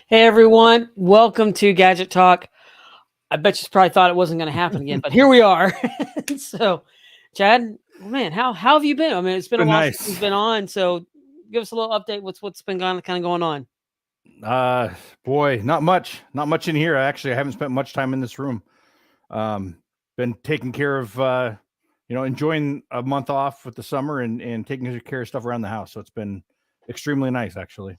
Hey everyone, welcome to Gadget Talk. I bet you probably thought it wasn't going to happen again, but here we are. So, Chad, man, how have you been? I mean, it's been a while since Nice. you've been on. So, give us a little update. What's been kind of going on? Boy, not much in here. I haven't spent much time in this room. Um, been taking care of, enjoying a month off with the summer and taking care of stuff around the house. So it's been extremely nice, actually.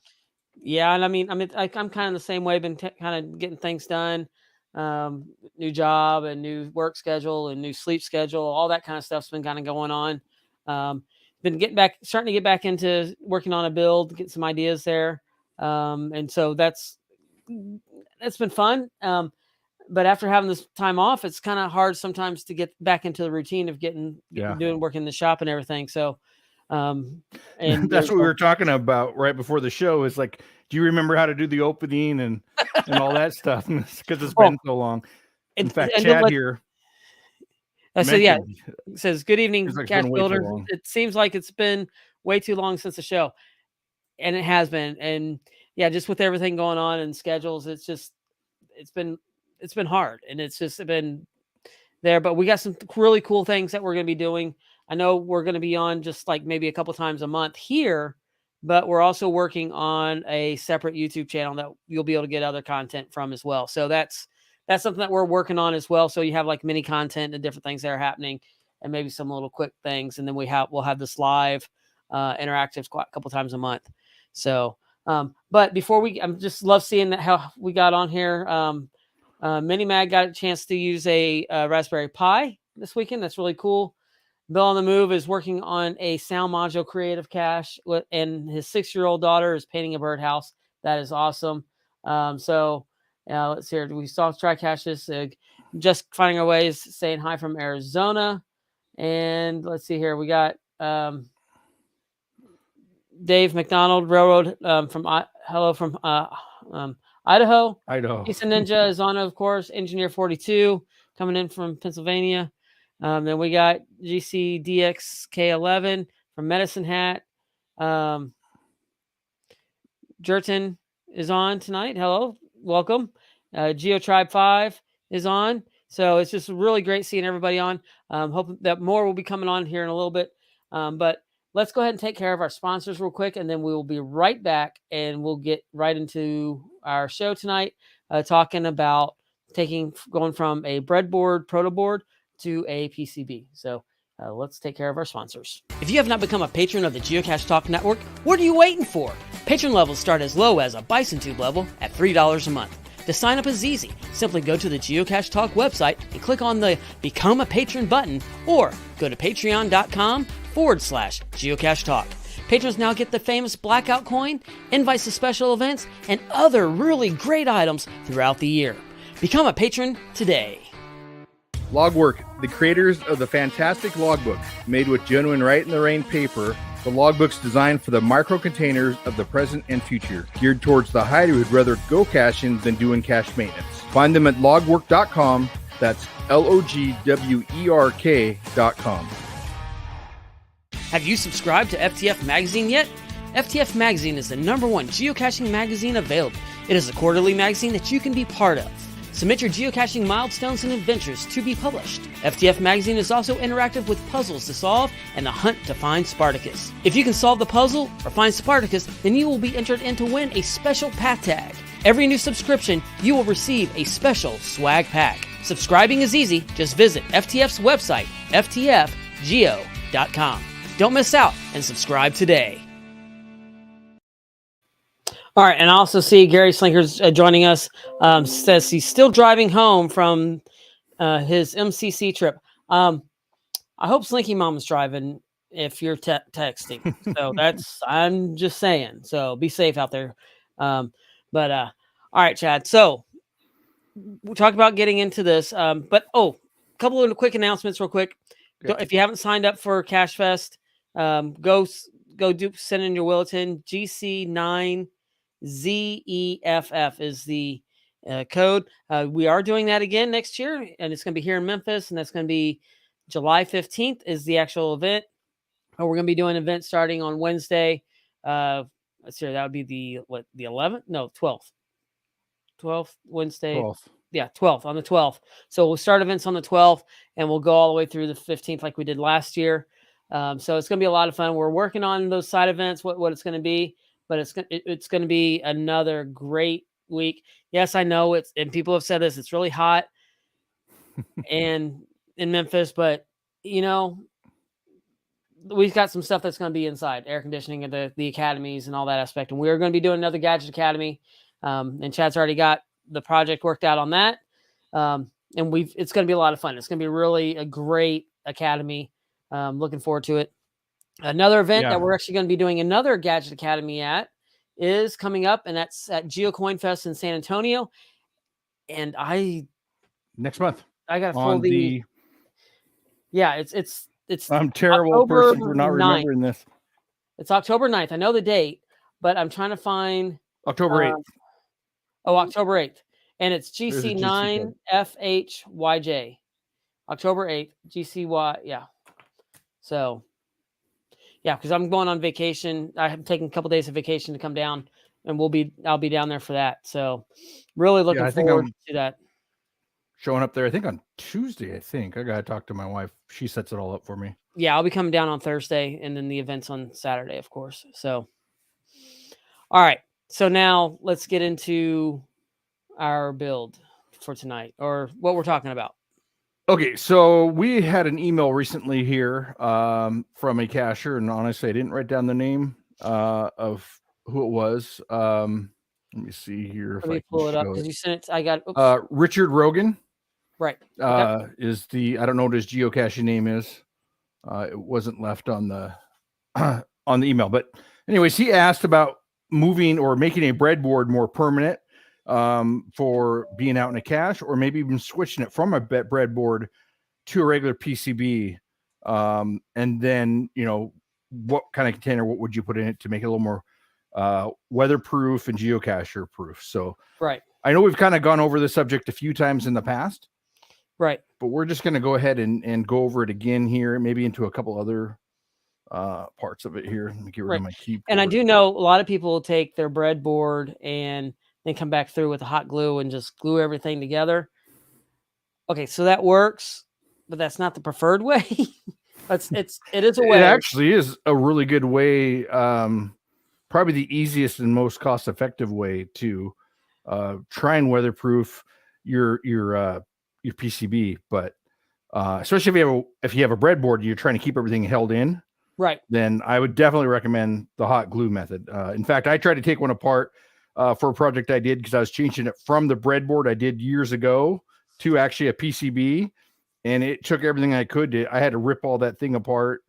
Yeah, and I'm kind of the same way. Been kind of getting things done. New job and new work schedule and new sleep schedule. All that kind of stuff's been kind of going on. Um, been starting to get back into working on a build, get some ideas there. And so that's been fun. But after having this time off, it's kind of hard sometimes to get back into the routine of doing work in the shop and everything. So, and That's what we were talking about right before the show. Is like, do you remember how to do the opening and all that stuff? Because it's been so long. In fact, Chad here. So yeah, it says, "Good evening, like Cache Builder." It seems like it's been way too long since the show, and it has been. And yeah, just with everything going on and schedules, it's been hard, and it's just been there. But we got some really cool things that we're going to be doing. I know we're going to be on just like maybe a couple times a month here, but we're also working on a separate YouTube channel that you'll be able to get other content from as well. So that's something that we're working on as well. So you have like mini content and different things that are happening, and maybe some little quick things. And then we'll have this live interactive a couple times a month. So, but before I'm just love seeing how we got on here. Minimag got a chance to use a Raspberry Pi this weekend. That's really cool. Bill on the Move is working on a sound module creative cache, and his 6-year-old daughter is painting a birdhouse. That is awesome. So let's hear. We saw try caches. Just finding our ways. Saying hi from Arizona, and let's see here. We got Dave McDonald Railroad hello from Idaho. Pizza Ninja is on, of course. Engineer 42 coming in from Pennsylvania. Then we got GCDXK11 from Medicine Hat. Jerton is on tonight. Hello, welcome. GeoTribe 5 is on. So it's just really great seeing everybody on. Hope that more will be coming on here in a little bit. But let's go ahead and take care of our sponsors real quick, and then we will be right back, and we'll get right into our show tonight, talking about going from a breadboard proto board to a PCB. So let's take care of our sponsors. If you have not become a patron of the Geocache Talk Network, what are you waiting for? Patron levels start as low as a Bison Tube level at $3 a month. To sign up is easy. Simply go to the Geocache Talk website and click on the Become a Patron button, or go to patreon.com/Geocache Talk. Patrons now get the famous Blackout coin, invites to special events, and other really great items throughout the year. Become a patron today. Logwork, the creators of the fantastic logbook, made with genuine write-in-the-rain paper. The logbook's designed for the micro-containers of the present and future, geared towards the hider who'd rather go caching than doing cache maintenance. Find them at logwork.com. That's LOGWERK.com. Have you subscribed to FTF Magazine yet? FTF Magazine is the #1 geocaching magazine available. It is a quarterly magazine that you can be part of. Submit your geocaching milestones and adventures to be published. FTF Magazine is also interactive with puzzles to solve and the hunt to find Spartacus. If you can solve the puzzle or find Spartacus, then you will be entered in to win a special path tag. Every new subscription, you will receive a special swag pack. Subscribing is easy. Just visit FTF's website, ftfgeo.com. Don't miss out and subscribe today. All right, and I also see Gary Slinker's joining us. Says he's still driving home from his MCC trip. I hope Slinky Mom's driving if you're texting. So I'm just saying. So be safe out there. All right, Chad. So we'll talk about getting into this. But a couple of quick announcements real quick. Okay. If you haven't signed up for Cache Fest, go send in your Williton. GC9ZEFF is the code. We are doing that again next year, and it's going to be here in Memphis, and that's going to be July 15th is the actual event. We're going to be doing an event starting on Wednesday. Let's see, that would be the 11th? No, 12th. 12th, Wednesday. 12th. Yeah, 12th, on the 12th. So we'll start events on the 12th and we'll go all the way through the 15th like we did last year. So it's going to be a lot of fun. We're working on those side events, what it's going to be, but it's going to be another great week. Yes, I know and people have said this, it's really hot and in Memphis, but we've got some stuff that's going to be inside, air conditioning and the academies and all that aspect. And we're going to be doing another Gadget Academy. And Chad's already got the project worked out on that. And it's going to be a lot of fun. It's going to be really a great academy. Looking forward to it. Another event that we're actually going to be doing another Gadget Academy at is coming up, and that's at Geocoin Fest in San Antonio. And next month. I got to pull the. Yeah, it's. I'm terrible person for not remembering this. It's October 9th. I know the date, but I'm trying to find October 8th. October 8th. And it's GC9FHYJ. October 8th, GCY. Yeah. So, yeah, because I'm going on vacation. I'm taking a couple days of vacation to come down, and I'll be down there for that. So, really looking forward to that. Showing up there, I think on Tuesday. I got to talk to my wife. She sets it all up for me. Yeah, I'll be coming down on Thursday, and then the event's on Saturday, of course. So, all right. So now let's get into our build for tonight, or what we're talking about. Okay, so we had an email recently here from a cacher, and honestly, I didn't write down the name of who it was. Let me see here. Let me pull it up because you sent it. I got Richard Rogan. Right. Is I don't know what his geocache name is. It wasn't left on the on the email, but anyways, he asked about moving or making a breadboard more permanent for being out in a cache, or maybe even switching it from a breadboard to a regular PCB. And then, what kind of container, what would you put in it to make it a little more weatherproof and geocacher proof? So right. I know we've kind of gone over the subject a few times in the past. Right. But we're just going to go ahead and go over it again here, maybe into a couple other parts of it here. Let me get rid of my keyboard. And I do know a lot of people will take their breadboard and then come back through with a hot glue and just glue everything together. Okay, so that works, but that's not the preferred way. it is a way. It actually is a really good way, probably the easiest and most cost-effective way to try and weatherproof your PCB, but especially if you have a breadboard, you're trying to keep everything held in. Right. Then I would definitely recommend the hot glue method. In fact, I tried to take one apart for a project I did because I was changing it from the breadboard I did years ago to actually a PCB, and it took everything I could. I had to rip all that thing apart,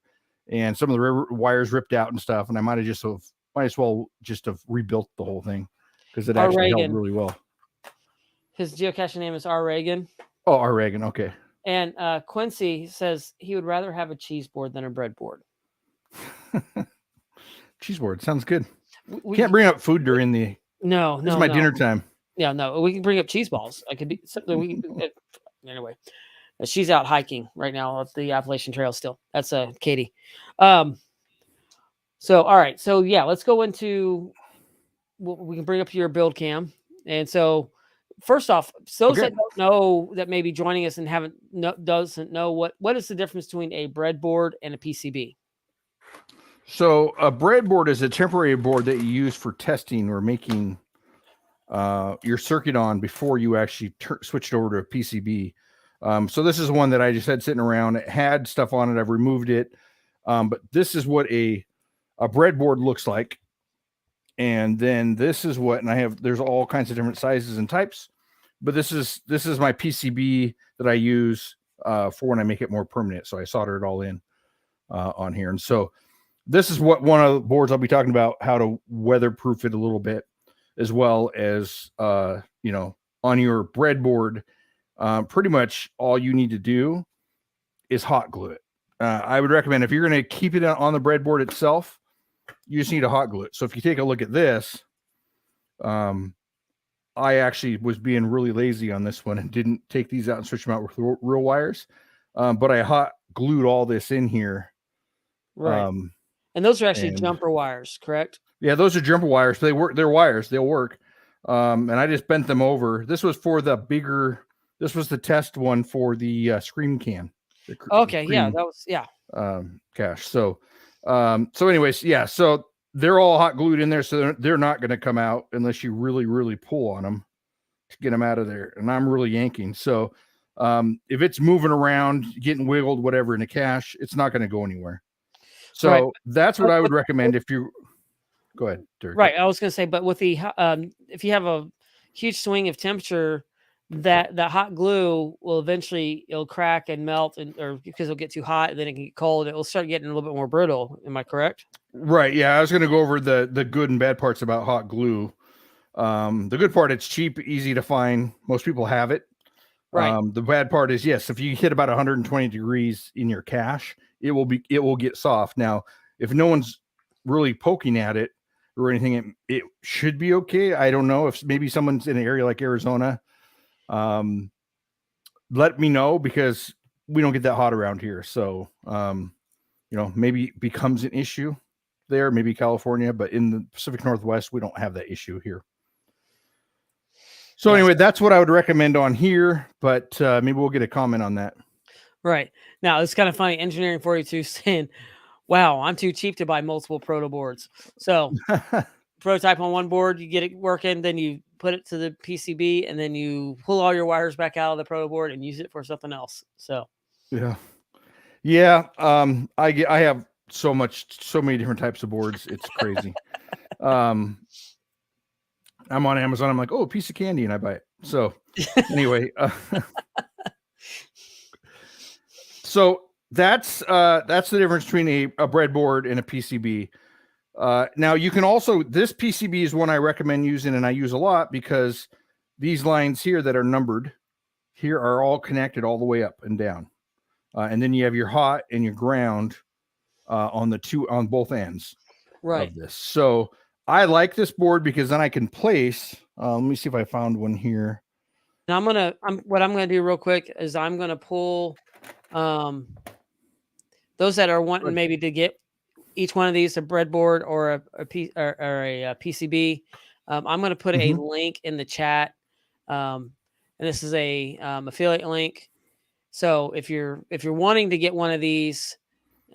and some of the wires ripped out and stuff, and I might as well just have rebuilt the whole thing because it actually held really well. His geocache name is R. Reagan. Oh, R. Reagan. Okay. And Quincy says he would rather have a cheese board than a breadboard. Cheese board sounds good. We can't bring up food during the. No. This is my dinner time. Yeah, no. We can bring up cheese balls. I could be something. Anyway, she's out hiking right now at the Appalachian Trail. Still, that's Katie. So all right. So yeah, let's go into. We can bring up your build cam, and so. First off, those that don't know, that may be joining us and doesn't know what is the difference between a breadboard and a PCB? So a breadboard is a temporary board that you use for testing or making your circuit on before you actually switch it over to a PCB. So this is one that I just had sitting around. It had stuff on it. I've removed it. But this is what a breadboard looks like. And then this is what, and there's all kinds of different sizes and types, but this is my PCB that I use for when I make it more permanent. So I solder it all in on here. And so this is what one of the boards I'll be talking about, how to weatherproof it a little bit, as well as, on your breadboard, pretty much all you need to do is hot glue it. I would recommend if you're going to keep it on the breadboard itself, you just need to hot glue it. So if you take a look at this, I actually was being really lazy on this one and didn't take these out and switch them out with real wires. But I hot glued all this in here. Right. And those are actually jumper wires, correct? Yeah, those are jumper wires. They work. They're wires. They'll work. And I just bent them over. This was for the bigger. This was the test one for the Scream can. Okay, yeah, that was cache. So anyways, yeah. So they're all hot glued in there, so they're not going to come out unless you really, really pull on them to get them out of there. And I'm really yanking. So if it's moving around, getting wiggled, whatever in a cache, it's not going to go anywhere. So that's what I would recommend if you go ahead, Dirk. Right. I was going to say, but with the if you have a huge swing of temperature, that hot glue will eventually it'll crack and melt, or because it'll get too hot and then it can get cold. It will start getting a little bit more brittle. Am I correct? Right. Yeah, I was going to go over the good and bad parts about hot glue. The good part, it's cheap, easy to find. Most people have it. Right. The bad part is, yes, if you hit about 120 degrees in your cache, it will get soft. Now, if no one's really poking at it or anything, it should be okay. I don't know if maybe someone's in an area like Arizona. Let me know, because we don't get that hot around here. So, maybe it becomes an issue there, maybe California, but in the Pacific Northwest, we don't have that issue here. So anyway, that's what I would recommend on here, but maybe we'll get a comment on that. Right. Now, it's kind of funny. Engineering 42 saying, wow, I'm too cheap to buy multiple proto boards. So prototype on one board, you get it working, then you put it to the PCB, and then you pull all your wires back out of the proto board and use it for something else. So yeah. I have so many different types of boards. It's crazy. I'm on Amazon. I'm like, oh, a piece of candy, and I buy it. So anyway, so that's the difference between a breadboard and a PCB. Now you can also, this PCB is one I recommend using, and I use a lot, because these lines here that are numbered here are all connected all the way up and down. And then you have your hot and your ground on both ends of this. So I like this board because then I can place. Let me see if I found one here. Now what I'm gonna do real quick is I'm gonna pull those that are wanting maybe to get each one of these a breadboard or a PCB. I'm gonna put a link in the chat, and this is a affiliate link. So if you're wanting to get one of these,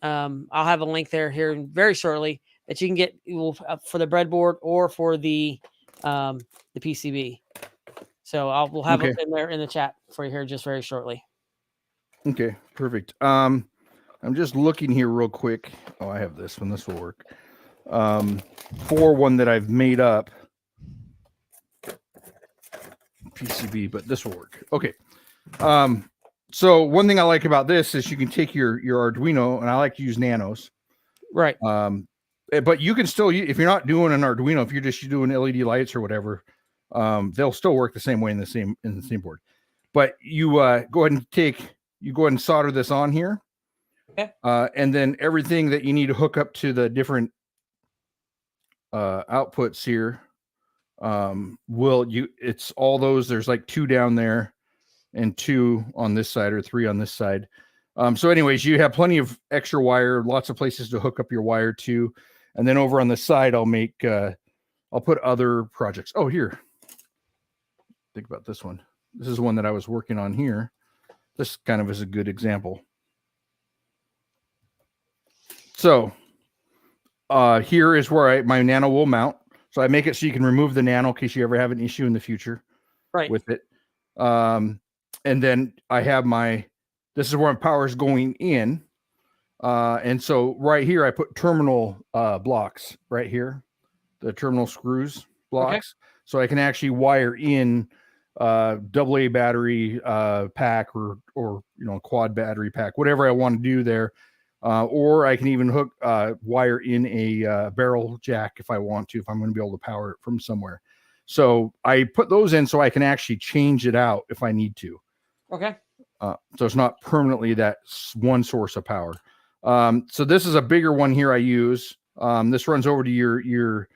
I'll have a link there here very shortly that you can get for the breadboard or for the PCB. So we'll have it in there in the chat for you here just very shortly. Okay, perfect. I'm just looking here real quick. Oh, I have this one. This will work. For one that I've made up PCB, but this will work. Okay. So one thing I like about this is you can take your Arduino, and I like to use nanos. Right. But you can still, if you're not doing an Arduino, if you're just doing LED lights or whatever, they'll still work the same way in the same board. But you go ahead and solder this on here. Okay. And then everything that you need to hook up to the different outputs here, it's all those. There's like 2 down there and 2 on this side, or 3 on this side. So anyways, you have plenty of extra wire, lots of places to hook up your wire to. And then over on the side, I'll put other projects. Oh, here. Think about this one. This is one that I was working on here. This kind of is a good example. So here is where my nano will mount. So I make it so you can remove the nano in case you ever have an issue in the future with it. And then I have this is where my power is going in. And so right here, I put terminal blocks right here, the terminal screws blocks. Okay. So I can actually wire in AA battery pack or quad battery pack, whatever I want to do there. Or I can even hook wire in a barrel jack if I want to, if I'm going to be able to power it from somewhere. So I put those in so I can actually change it out if I need to. Okay. So it's not permanently that one source of power. So this is a bigger one here I use. This runs over to your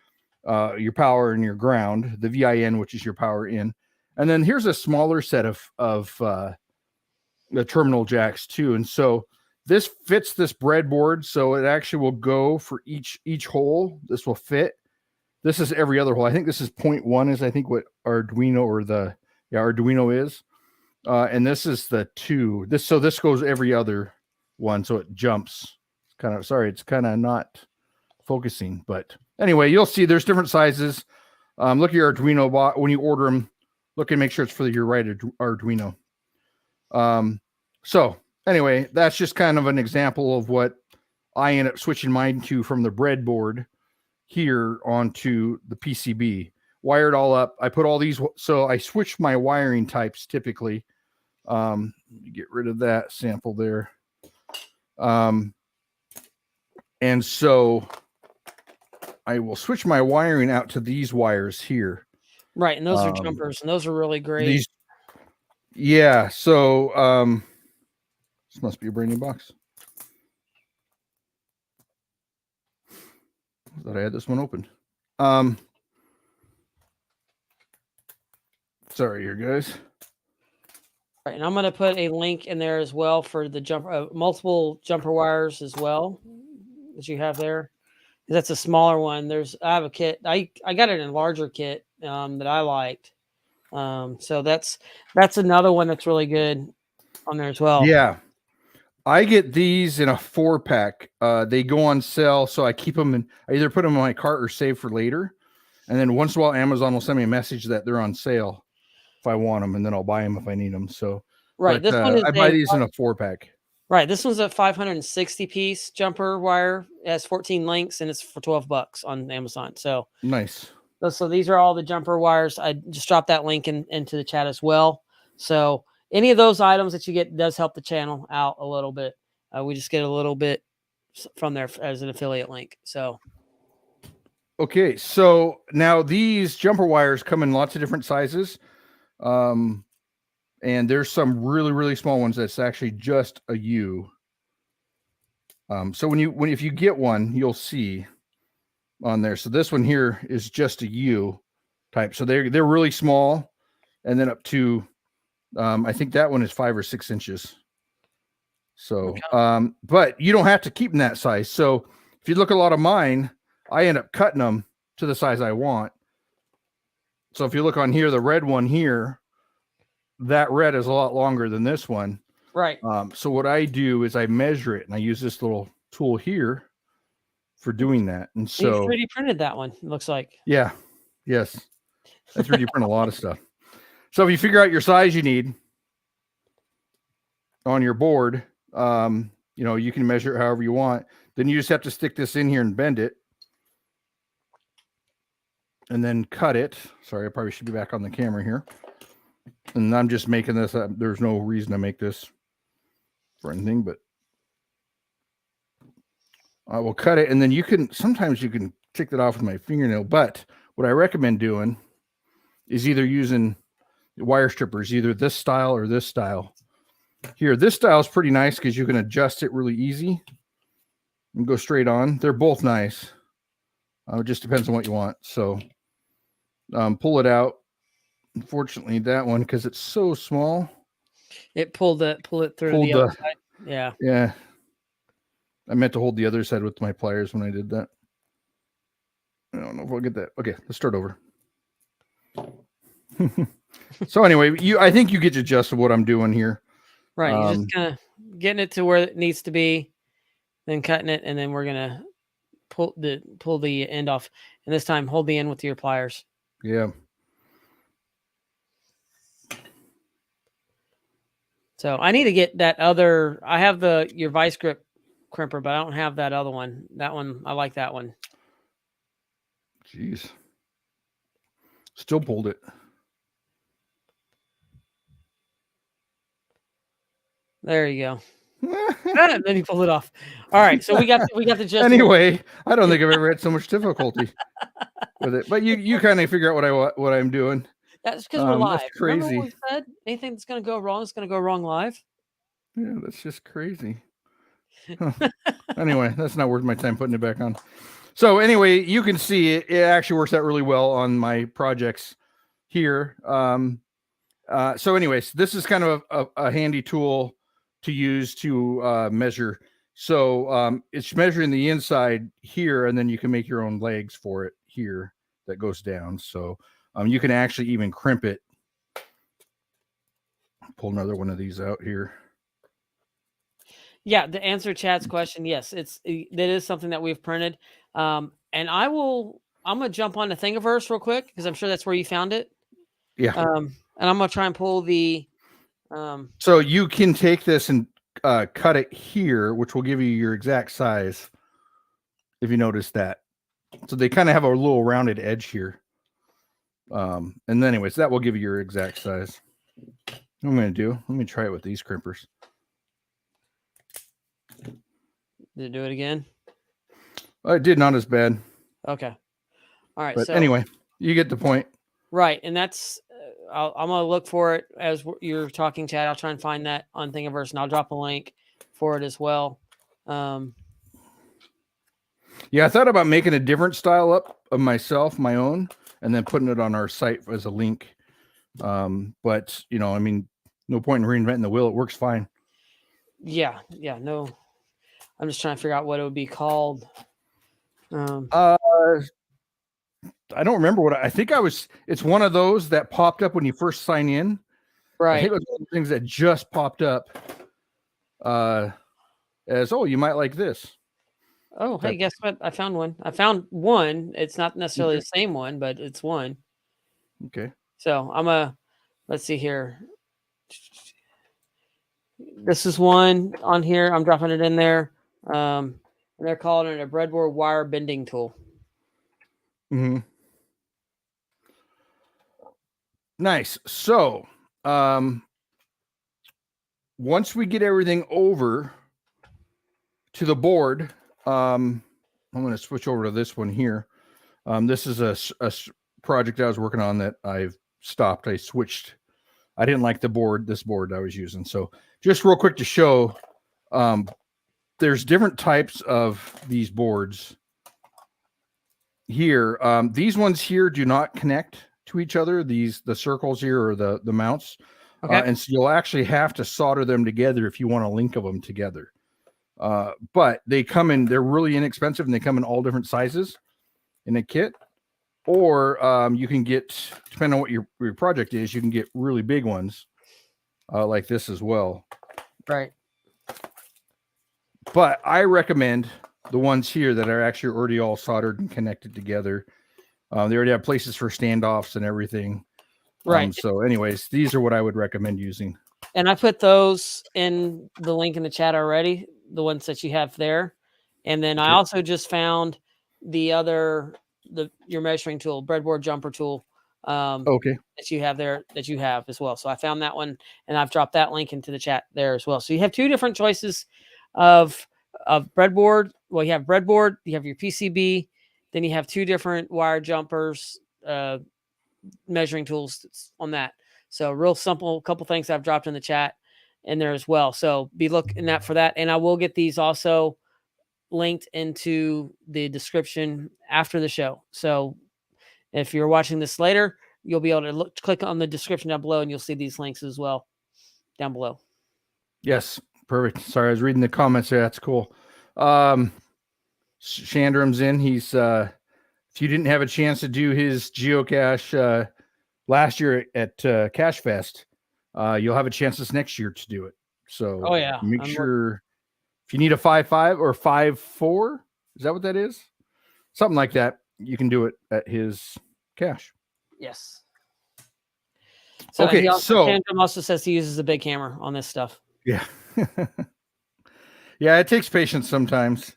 power and your ground, the VIN, which is your power in. And then here's a smaller set of the terminal jacks too. And so this fits this breadboard. So it actually will go for each hole. This will fit. this is every other hole. I think this is 0.1 is I think what Arduino or Arduino is. And this is the 2. So this goes every other one, so it jumps. It's kind of not focusing, but anyway, you'll see there's different sizes. Look at your Arduino box when you order them. Look and make sure it's for your right Arduino. So anyway, that's just kind of an example of what I end up switching mine to from the breadboard here onto the PCB. Wired all up. I put all these, so I switch my wiring types typically. Get rid of that sample there. And so I will switch my wiring out to these wires here. Right, and those are jumpers, and those are really great. Yeah, so this must be a brand new box. I thought I had this one open. Sorry here, guys. Right, and I'm going to put a link in there as well for the multiple jumper wires as well that you have there. That's a smaller one. I have a kit. I got it in a larger kit that I liked. So that's another one that's really good on there as well. Yeah. I get these in a 4-pack. They go on sale, so I keep them in. I either put them in my cart or save for later. And then once in a while, Amazon will send me a message that they're on sale if I want them, and then I'll buy them if I need them. So, right, this one is I buy these in a 4-pack. Right, this one's a 560 piece jumper wire. It has 14 links, and it's for $12 on Amazon. So nice. So these are all the jumper wires. I just dropped that link into the chat as well. So any of those items that you get does help the channel out a little bit. We just get a little bit from there as an affiliate link. So, okay. So now these jumper wires come in lots of different sizes. And there's some really, really small ones that's actually just a U. So if you get one, you'll see on there. So this one here is just a U type. So they're really small, and then up to I think that one is 5 or 6 inches. So, okay. But you don't have to keep them that size. So if you look at a lot of mine, I end up cutting them to the size I want. So if you look on here, the red one here, that red is a lot longer than this one. Right. So what I do is I measure it, and I use this little tool here for doing that. And so you 3D printed that one, it looks like. Yeah. Yes. I 3D print a lot of stuff. So if you figure out your size you need on your board, you can measure it however you want. Then you just have to stick this in here and bend it. And then cut it. Sorry, I probably should be back on the camera here. And I'm just making this up. There's no reason to make this for anything, but I will cut it. And then sometimes you can take that off with my fingernail. But what I recommend doing is either using wire strippers, either this style or this style. Here, this style is pretty nice because you can adjust it really easy and go straight on. They're both nice. It just depends on what you want. So pull it out. Unfortunately, that one, because it's so small, it pull it through the other side. Yeah. Yeah. I meant to hold the other side with my pliers when I did that. I don't know if I'll get that. Okay, let's start over. So anyway, I think you get the gist of what I'm doing here. Right. You're just kind of getting it to where it needs to be, then cutting it, and then we're gonna pull the end off. And this time hold the end with your pliers. Yeah. So I need to get that other. I have your vice grip crimper, but I don't have that other one. That one, I like that one. Jeez. Still pulled it. There you go. And then he pulled it off. All right, so we got the gist. Anyway, I don't think I've ever had so much difficulty with it. But you kind of figure out what I'm doing. That's because we're live. That's crazy. Remember what we said? Anything that's going to go wrong is going to go wrong live. Yeah, that's just crazy. Huh. Anyway, that's not worth my time putting it back on. So anyway, you can see it actually works out really well on my projects here. So anyways, this is kind of a handy tool to use to measure. So it's measuring the inside here, and then you can make your own legs for it here that goes down. So you can actually even crimp it. Pull another one of these out here. Yeah, to answer Chad's question, yes, that is something that we've printed. And I'm gonna jump on to Thinkaverse real quick because I'm sure that's where you found it. Yeah. And I'm gonna try and pull the. So you can take this and cut it here, which will give you your exact size. If you notice that, so they kind of have a little rounded edge here. And then, anyways, that will give you your exact size. What I'm going to do, let me try it with these crimpers. Did it do it again? It did not as bad. Okay. All right. But so anyway, you get the point. Right, and that's I'm gonna look for it as you're talking, Chad. I'll try and find that on Thinkiverse, and I'll drop a link for it as well. Yeah, I thought about making a different style up of myself, my own, and then putting it on our site as a link. But you know, I mean, no point in reinventing the wheel. It works fine. Yeah, no. I'm just trying to figure out what it would be called. I don't remember what I think it's one of those that popped up when you first sign in. Right. I think it was one of the things that just popped up as, oh, you might like this. Oh, hey, guess what? I found one. It's not necessarily the same one, but it's one. Okay. So let's see here. This is one on here. I'm dropping it in there. And they're calling it a breadboard wire bending tool. Mm-hmm. Nice. So, once we get everything over to the board, I'm going to switch over to this one here. This is a project I was working on that I've stopped. I switched. I didn't like this board I was using. So just real quick to show, there's different types of these boards here. These ones here do not connect to each other. The circles here are the mounts. Okay. And so you'll actually have to solder them together if you want a link of them together. But they're really inexpensive, and they come in all different sizes in a kit. Or you can get, depending on what your project is, you can get really big ones like this as well. Right. But I recommend the ones here that are actually already all soldered and connected together. They already have places for standoffs and everything. Right. So anyways, these are what I would recommend using. And I put those in the link in the chat already, the ones that you have there. And then I also just found your measuring tool, breadboard jumper tool. Okay. That you have there, that you have as well. So I found that one, and I've dropped that link into the chat there as well. So you have two different choices of breadboard. Well, you have breadboard, you have your PCB, then you have two different wire jumpers, measuring tools on that. So real simple, couple things I've dropped in the chat in there as well. So be looking out for that. And I will get these also linked into the description after the show. So if you're watching this later, you'll be able to click on the description down below, and you'll see these links as well down below. Yes. Perfect. Sorry, I was reading the comments there. That's cool. Shandram's in. He's if you didn't have a chance to do his geocache last year at Cache Fest, you'll have a chance this next year to do it. So make sure if you need a 5.5 or 5.4, is that what that is? Something like that. You can do it at his cache. Yes. So okay. Shandram also says he uses a big hammer on this stuff. Yeah. Yeah, it takes patience sometimes.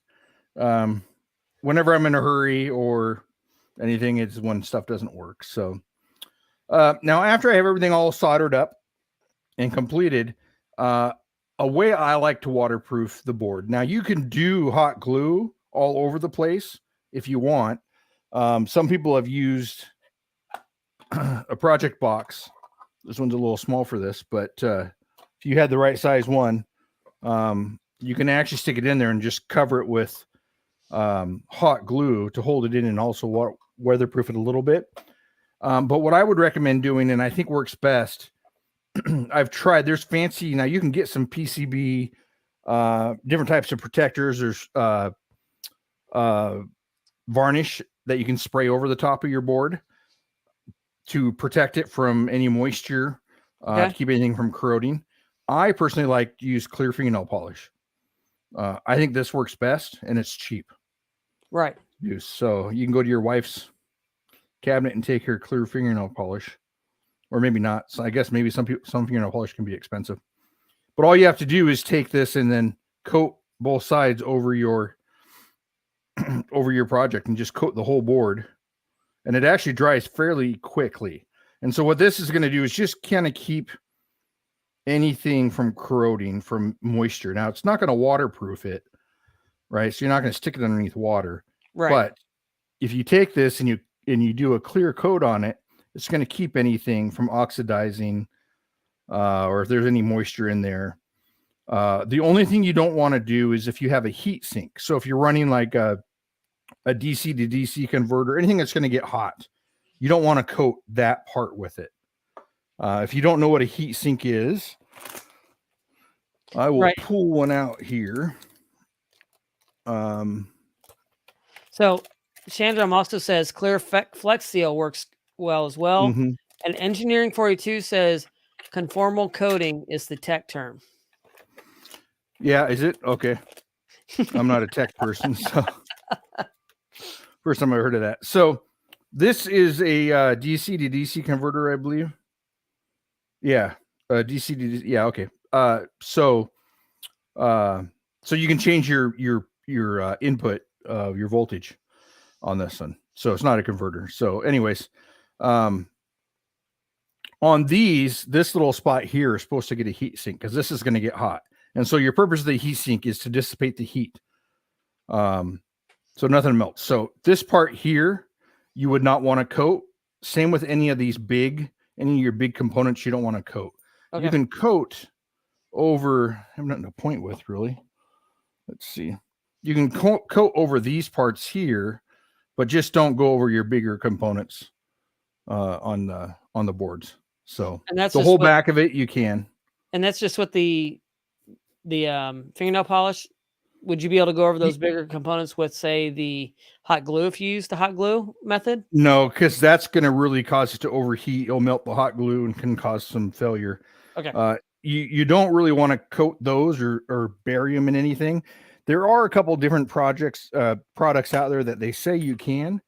Whenever I'm in a hurry or anything, it's when stuff doesn't work. So now after I have everything all soldered up and completed, a way I like to waterproof the board. Now you can do hot glue all over the place if you want. Some people have used a project box. This one's a little small for this, but if you had the right size one, you can actually stick it in there and just cover it with hot glue to hold it in and also weatherproof it a little bit. But what I would recommend doing, and I think works best, I've tried, there's fancy, now you can get some PCB, different types of protectors. There's varnish that you can spray over the top of your board to protect it from any moisture, to keep anything from corroding. I personally like to use clear fingernail polish. I think this works best, and it's cheap. Right. So you can go to your wife's cabinet and take her clear fingernail polish, or maybe not. So I guess maybe some fingernail polish can be expensive. But all you have to do is take this and then coat both sides over your project, and just coat the whole board. And it actually dries fairly quickly. And so what this is going to do is just kind of keep anything from corroding from moisture. Now, it's not going to waterproof it, right? So you're not going to stick it underneath water. Right. But if you take this and you do a clear coat on it, it's going to keep anything from oxidizing, or if there's any moisture in there. The only thing you don't want to do is if you have a heat sink. So if you're running like a DC to DC converter, anything that's going to get hot, you don't want to coat that part with it. If you don't know what a heat sink is, I will pull one out here. So Chandra also says clear Flex Seal works well as well. Mm-hmm. And Engineering 42 says conformal coating is the tech term. Yeah, is it? Okay. I'm not a tech person, so first time I heard of that. So this is a DC to DC converter, I believe. Yeah, DC to DC. Yeah, okay. So you can change your input, your voltage on this one. So it's not a converter. So anyways, on these, this little spot here is supposed to get a heat sink because this is going to get hot. And so your purpose of the heat sink is to dissipate the heat. So nothing melts. So this part here, you would not want to coat. Same with any of your big components you don't want to coat. Okay. You can coat over, I have nothing to point with really. Let's see. You can coat over these parts here, but just don't go over your bigger components on the boards. So and that's the whole back of it you can. And that's just with the fingernail polish. Would you be able to go over those bigger components with, say, the hot glue if you use the hot glue method? No, because that's going to really cause it to overheat. It'll melt the hot glue and can cause some failure. Okay. You don't really want to coat those or bury them in anything. There are a couple different products out there that they say you can.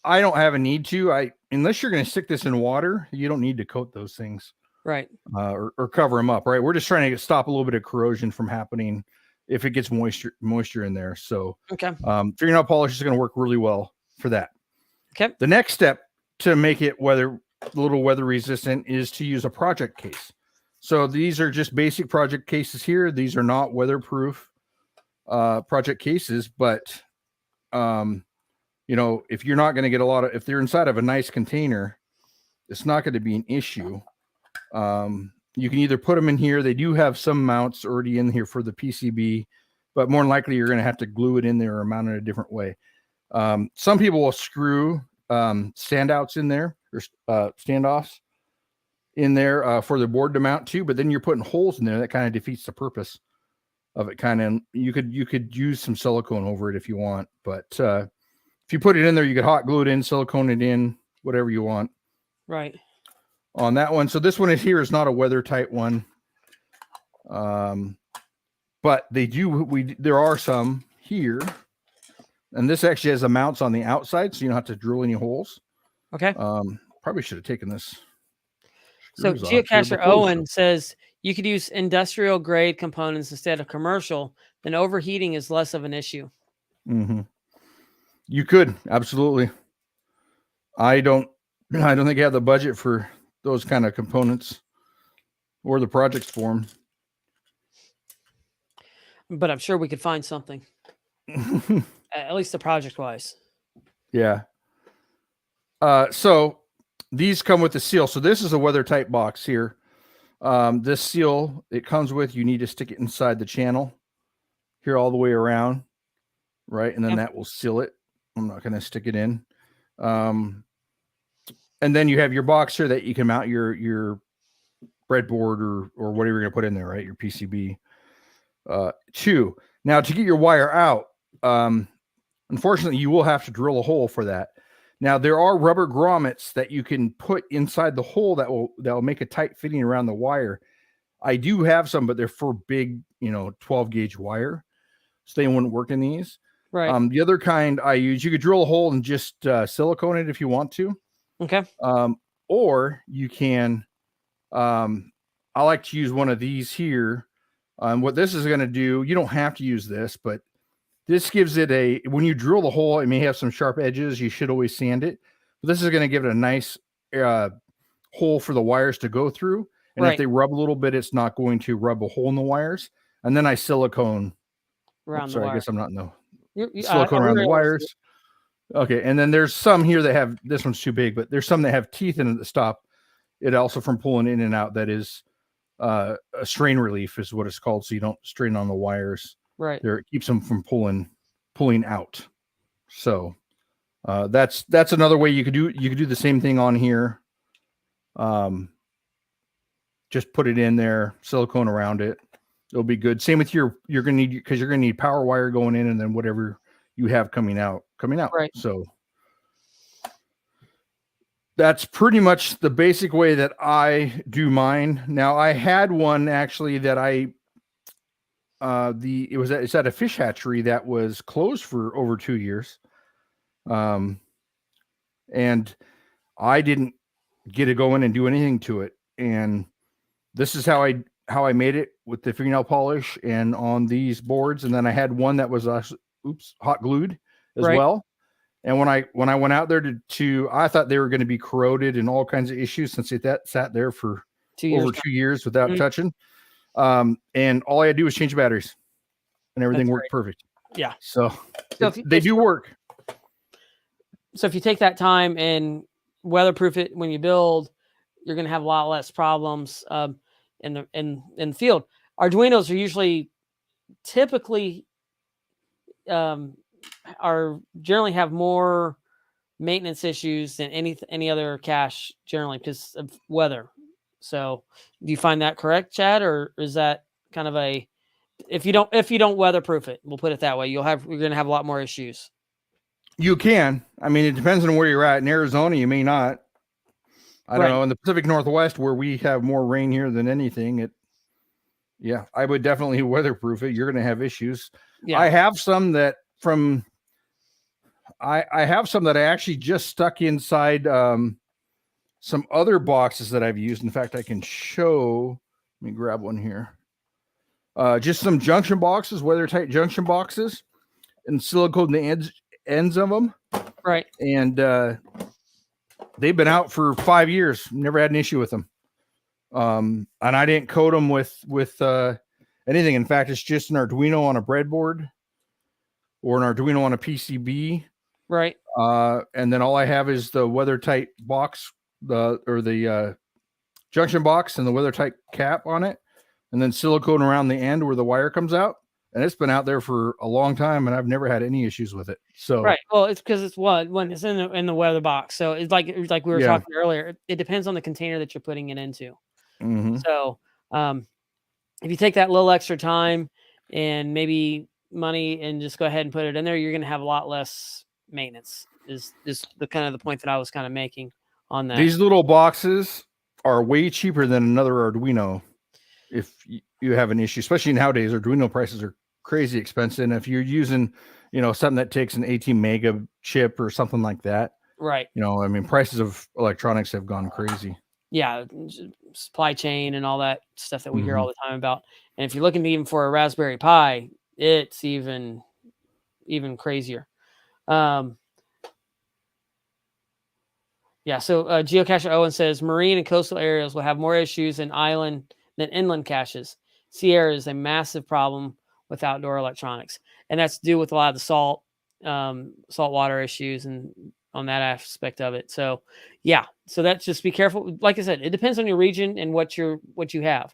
I don't have a need to. Unless you're going to stick this in water, you don't need to coat those things. Right. Or cover them up. Right. We're just trying to stop a little bit of corrosion from happening if it gets moisture in there. So okay. Fingernail polish is going to work really well for that. Okay. The next step to make it a little weather resistant is to use a project case. So these are just basic project cases here. These are not weatherproof project cases, but if you're not going to get if they're inside of a nice container, it's not going to be an issue. You can either put them in here. They do have some mounts already in here for the PCB, but more than likely you're going to have to glue it in there or mount it a different way. Some people will screw standouts in there or standoffs in there for the board to mount to, but then you're putting holes in there. That kind of defeats the purpose of it. You could use some silicone over it if you want, but if you put it in there, you could hot glue it in, silicone it in, whatever you want. Right. On that one. So this one is not a weather tight one. But there are some here, and this actually has the mounts on the outside, so you don't have to drill any holes. Okay. Probably should have taken this. So Geocacher Owen says you could use industrial grade components instead of commercial, then overheating is less of an issue. Mm-hmm. You could, absolutely. I don't think I have the budget for those kind of components or the projects for them. But I'm sure we could find something. At least the project wise. Yeah. So these come with the seal. So this is a weather tight box here. This seal it comes with, you need to stick it inside the channel here all the way around. Right. And then that will seal it. I'm not going to stick it in. And then you have your box here that you can mount your breadboard or whatever you're going to put in there, right? Your PCB. Now to get your wire out, Unfortunately, you will have to drill a hole for that. Now, there are rubber grommets that you can put inside the hole that will make a tight fitting around the wire. I do have some, but they're for big, 12 gauge wire, so they wouldn't work in these. Right. The other kind I use, you could drill a hole and just silicone it if you want to. Okay. Or you can, I like to use one of these here. What this is going to do, you don't have to use this, but this gives it when you drill the hole, it may have some sharp edges. You should always sand it. But this is going to give it a nice hole for the wires to go through. And Right. if they rub a little bit, it's not going to rub a hole in the wires. And then I silicone Around the sorry, wire. I guess I'm not, no. You- Silicone around the really wires. Okay. And then there's some here that have, this one's too big, but there's some that have teeth in it that stop it also from pulling in and out. That is a strain relief is what it's called. So you don't strain on the wires. Right. There, it keeps them from pulling out. So that's another way you could do the same thing on here. Just put it in there, silicone around it. It'll be good. Same with you're gonna need power wire going in, and then whatever you have coming out. Right. So that's pretty much the basic way that I do mine. Now I had one actually that it's at a fish hatchery that was closed for over 2 years. And I didn't get to go in and do anything to it. And this is how I made it with the fingernail polish and on these boards. And then I had one that was hot glued as Right. well. And when I went out there I thought they were going to be corroded and all kinds of issues since that sat there for 2 years. over 2 years without touching. And all I had to do was change batteries and everything worked perfect. Yeah. So they do work. So if you take that time and weatherproof it when you build, you're going to have a lot less problems in the field. Arduinos are usually typically generally have more maintenance issues than any other cache generally because of weather. So do you find that correct, Chad, or is that kind of if you don't weatherproof it, we'll put it that way, you're going to have a lot more issues. You can. I mean, it depends on where you're at. In Arizona, you may not. I don't know. In the Pacific Northwest, where we have more rain here than anything, I would definitely weatherproof it. You're going to have issues. Yeah. I have some that I actually just stuck inside some other boxes that I've used. In fact, I can show. Let me grab one here. Just some junction boxes, weather tight junction boxes, and silicone the ends of them. Right. And they've been out for 5 years. Never had an issue with them. And I didn't coat them with anything. In fact, it's just an Arduino on a breadboard or an Arduino on a PCB. Right. And then all I have is the weather tight box, the junction box and the weather tight cap on it, and then silicone around the end where the wire comes out. And it's been out there for a long time, and I've never had any issues with it. So right. Well, it's because it's when it's in the weather box. So it's like we were talking earlier. It depends on the container that you're putting it into. Mm-hmm. So if you take that little extra time and maybe money and just go ahead and put it in there, you're going to have a lot less maintenance. Is the kind of the point that I was kind of making on that. These little boxes are way cheaper than another Arduino. If you have an issue, especially nowadays, Arduino prices are crazy expensive. And if you're using, something that takes an 18 mega chip or something like that, right? I mean, prices of electronics have gone crazy. Yeah, supply chain and all that stuff that we hear all the time about. And if you're looking even for a Raspberry Pi, it's even crazier. So Geocache Owen says marine and coastal areas will have more issues than inland caches. Sierra is a massive problem with outdoor electronics, and that's due with a lot of the saltwater issues and on that aspect of it. So that's just be careful. Like I said, it depends on your region and what you have.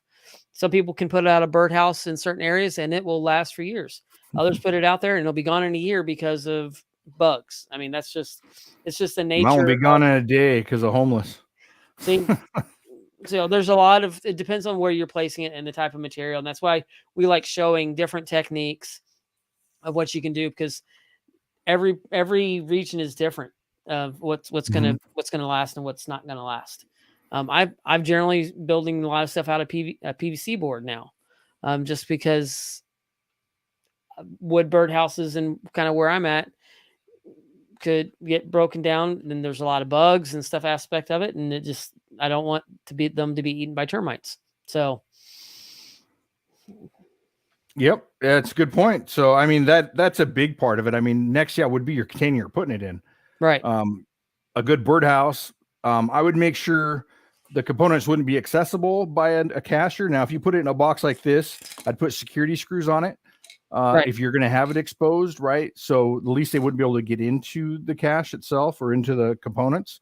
Some people can put out a birdhouse in certain areas and it will last for years. Others put it out there and it'll be gone in a year because of bugs. I mean, it's just the nature. Mine will be gone in a day because of homeless. See, so there's a lot of, it depends on where you're placing it and the type of material. And that's why we like showing different techniques of what you can do, because every region is different of what's gonna last and what's not gonna last. I've generally building a lot of stuff out of PVC board now, just because wood birdhouses and kind of where I'm at could get broken down. And there's a lot of bugs and stuff aspect of it, and I don't want them to be eaten by termites. So. Yep, that's a good point. So, I mean, that's a big part of it. I mean, next, would be your container you're putting it in. Right. A good birdhouse. I would make sure the components wouldn't be accessible by a cacher. Now, if you put it in a box like this, I'd put security screws on it. Right. If you're going to have it exposed, right? So at least they wouldn't be able to get into the cache itself or into the components.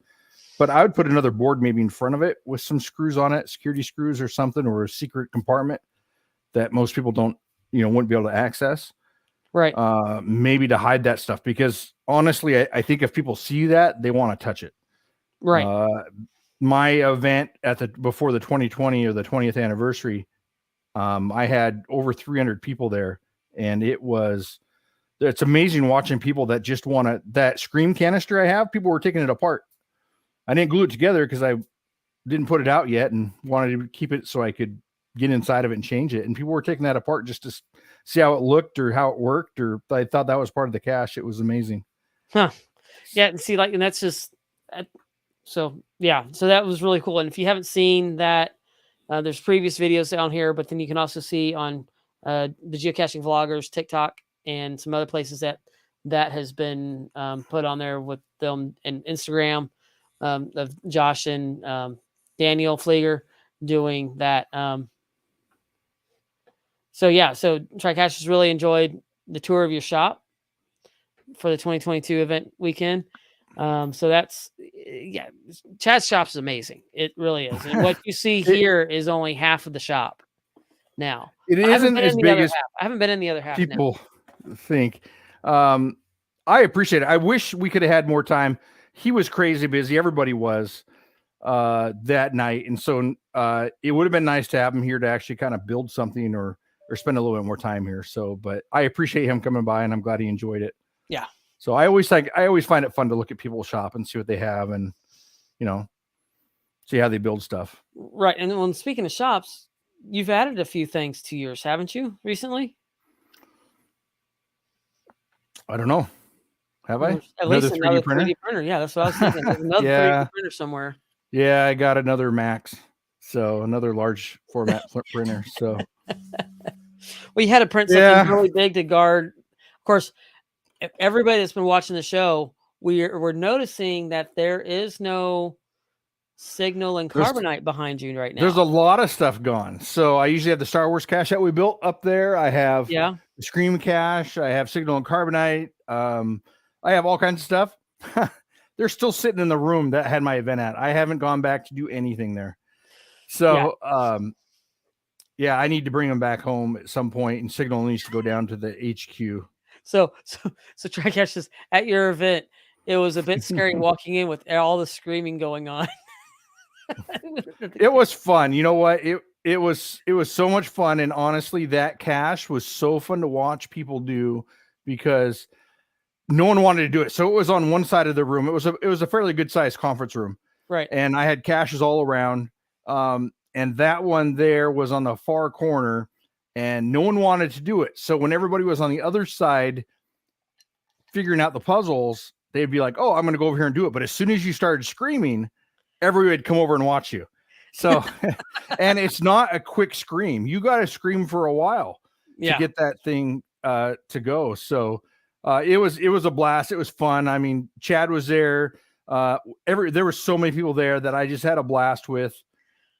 But I would put another board maybe in front of it with some screws on it, security screws or something, or a secret compartment that most people wouldn't be able to access. Right. Maybe to hide that stuff, because honestly, I think if people see that, they want to touch it. Right. My event before the 2020 or the 20th anniversary, I had over 300 people there, and it's amazing watching people that just want that Scream canister I have. People were taking it apart. I didn't glue it together because I didn't put it out yet and wanted to keep it so I could get inside of it and change it. And people were taking that apart just to see how it looked or how it worked, or I thought that was part of the cache. It was amazing. Huh. Yeah. And see, and that's just, so that was really cool. And if you haven't seen that, there's previous videos down here, but then you can also see on the Geocaching Vloggers, TikTok, and some other places that has been put on there with them, and Instagram of Josh and Daniel Flieger doing that. So TriCache has really enjoyed the tour of your shop for the 2022 event weekend. So that's, Chad's shop is amazing. It really is. And what you see here is only half of the shop now. It isn't as big as I haven't been in the other half. People think. I appreciate it. I wish we could have had more time. He was crazy busy. Everybody was that night. And so it would have been nice to have him here to actually kind of build something or spend a little bit more time here. So, but I appreciate him coming by, and I'm glad he enjoyed it. Yeah. So I always find it fun to look at people's shop and see what they have, and see how they build stuff. Right. And when speaking of shops, you've added a few things to yours, haven't you, recently? I don't know. Have I? At least another 3D printer. Yeah, that's what I was thinking. There's another 3D printer somewhere. Yeah, I got another Max. So another large format printer. So well, you had to print something really big to guard. Of course, everybody that's been watching the show, we're noticing that there is no signal and carbonite behind you right now. There's a lot of stuff gone. So I usually have the Star Wars cache that we built up there. I have the Scream cache. I have signal and carbonite. I have all kinds of stuff. They're still sitting in the room that I had my event at. I haven't gone back to do anything there. So, I need to bring them back home at some point, and signal needs to go down to the HQ. So TriCache says, at your event, it was a bit scary walking in with all the screaming going on. It was fun. You know what? It was so much fun. And honestly, that cache was so fun to watch people do, because no one wanted to do it. So it was on one side of the room. It was a fairly good sized conference room. Right. And I had caches all around. And that one there was on the far corner, and no one wanted to do it. So when everybody was on the other side figuring out the puzzles, they'd be like, oh, I'm going to go over here and do it. But as soon as you started screaming, everybody would come over and watch you. So, and it's not a quick scream. You got to scream for a while to get that thing to go. So it was a blast. It was fun. I mean, Chad was there. There were so many people there that I just had a blast with.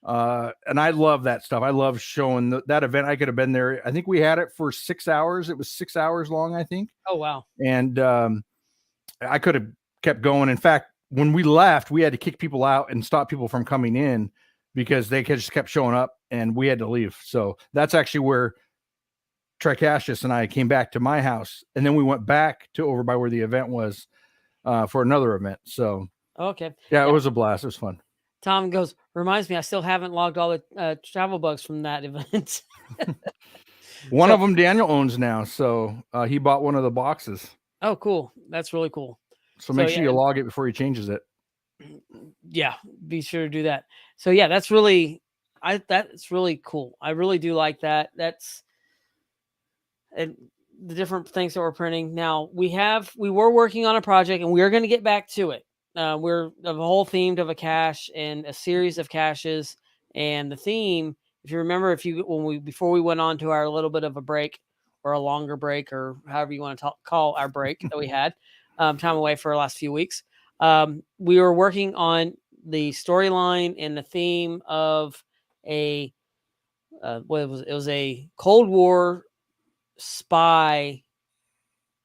And I love that stuff. I love showing that event. I could have been there. I think we had it for 6 hours. It was 6 hours long, I think. Oh, wow. And I could have kept going. In fact, when we left, we had to kick people out and stop people from coming in, because they just kept showing up, and we had to leave. So that's actually where TriCache and I came back to my house, and then we went back to over by where the event was for another event. So okay. Yeah, it was a blast. It was fun. Tom goes, reminds me, I still haven't logged all the travel bugs from that event. One of them Daniel owns now. So he bought one of the boxes. Oh, cool. That's really cool. So make So, sure yeah. you log it before he changes it. Yeah, be sure to do that. So yeah, that's really cool. I really do like that. That's and the different things that we're printing. Now we were working on a project and we're going to get back to it. We're a whole themed of a cache and a series of caches. And the theme, if you remember, before we went on to our little bit of a break or a longer break or however you want to call our break that we had, time away for the last few weeks, we were working on the storyline and the theme of it was a Cold War spy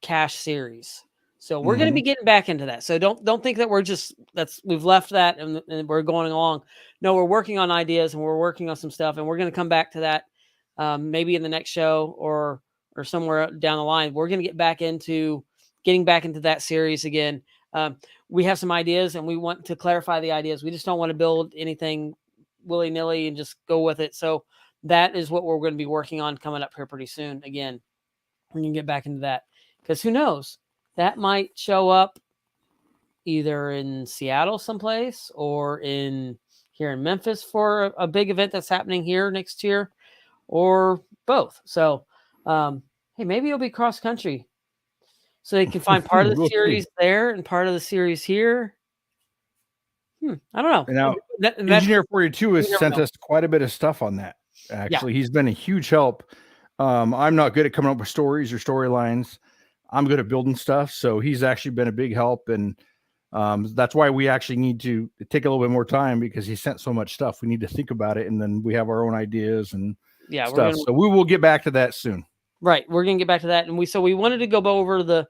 cache series. So we're going to be getting back into that. So don't think that we've left that and we're going along. No, we're working on ideas and we're working on some stuff, and we're going to come back to that maybe in the next show or somewhere down the line. We're going to getting back into that series again. We have some ideas and we want to clarify the ideas. We just don't want to build anything willy-nilly and just go with it. So that is what we're going to be working on coming up here pretty soon. Again, we can get back into that because who knows, that might show up either in Seattle someplace or here in Memphis for a big event that's happening here next year, or both. So, hey, maybe it'll be cross country, so they can find part of the series there and part of the series here. I don't know. And now, Engineer 42 has sent us quite a bit of stuff on that. Actually, he's been a huge help. I'm not good at coming up with stories or storylines. I'm good at building stuff. So he's actually been a big help. And that's why we actually need to take a little bit more time, because he sent so much stuff. We need to think about it. And then we have our own ideas and stuff. So we will get back to that soon. Right. We're going to get back to that. And we wanted to go over the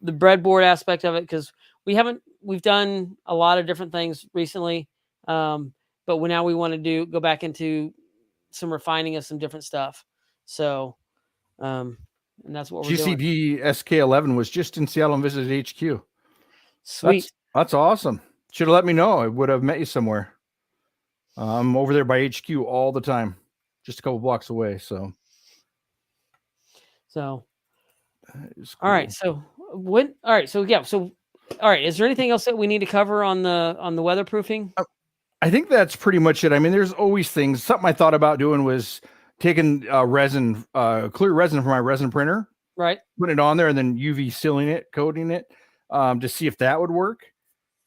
breadboard aspect of it, because we've done a lot of different things recently. But now we want to go back into some refining of some different stuff. So, and that's what we're doing. GCD SK11 was just in Seattle and visited HQ. Sweet. That's awesome. Should have let me know. I would have met you somewhere. I'm over there by HQ all the time, just a couple blocks away. So, cool. All right. So all right. Is there anything else that we need to cover on the weatherproofing? I think that's pretty much it. I mean, there's always things. Something I thought about doing was taking clear resin from my resin printer, right? Putting it on there and then UV sealing it, coating it, to see if that would work.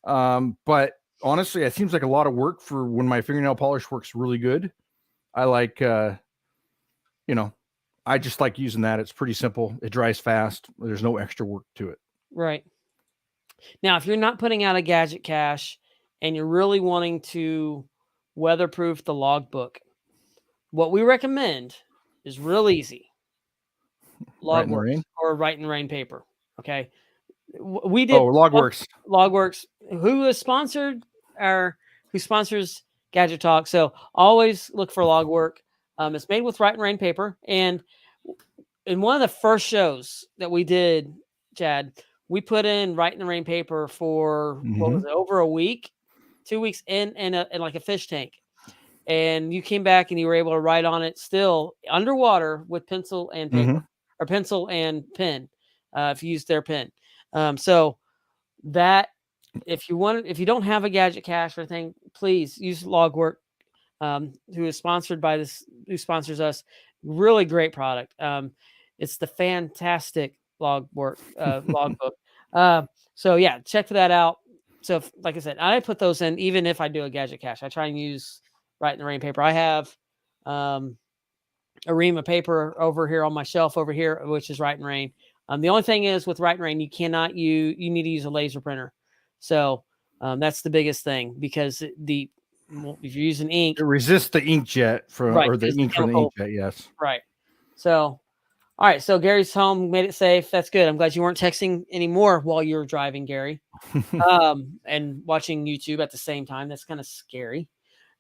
But honestly, it seems like a lot of work for when my fingernail polish works really good. I like, I just like using that. It's pretty simple. It dries fast. There's no extra work to it. Right. Now, if you're not putting out a gadget cache and you're really wanting to weatherproof the logbook, what we recommend is real easy. Logworks or Write in the Rain paper. Okay. We did Logworks. Logworks, who sponsors Gadget Talk. So always look for Logwork. It's made with Write in Rain paper. And in one of the first shows that we did, Chad, we put in Write in the Rain paper for what was it, over a week, 2 weeks in like a fish tank. And you came back and you were able to write on it still underwater with pencil and paper, or pencil and pen, if you use their pen. So that if you don't have a gadget cache or anything, please use Logwork, who sponsors us. Really great product. It's the fantastic logbook. So yeah, check that out. So like I said, I put those in even if I do a gadget cache. I try and use Write in the Rain paper. I have a ream of paper over here on my shelf over here, which is Write in Rain. The only thing is with Write in Rain, you need to use a laser printer. So that's the biggest thing, because if you're using ink, it resists the inkjet or the ink from the inkjet. Yes. Right. So, all right. So Gary's home, made it safe. That's good. I'm glad you weren't texting anymore while you were driving, Gary, and watching YouTube at the same time. That's kind of scary.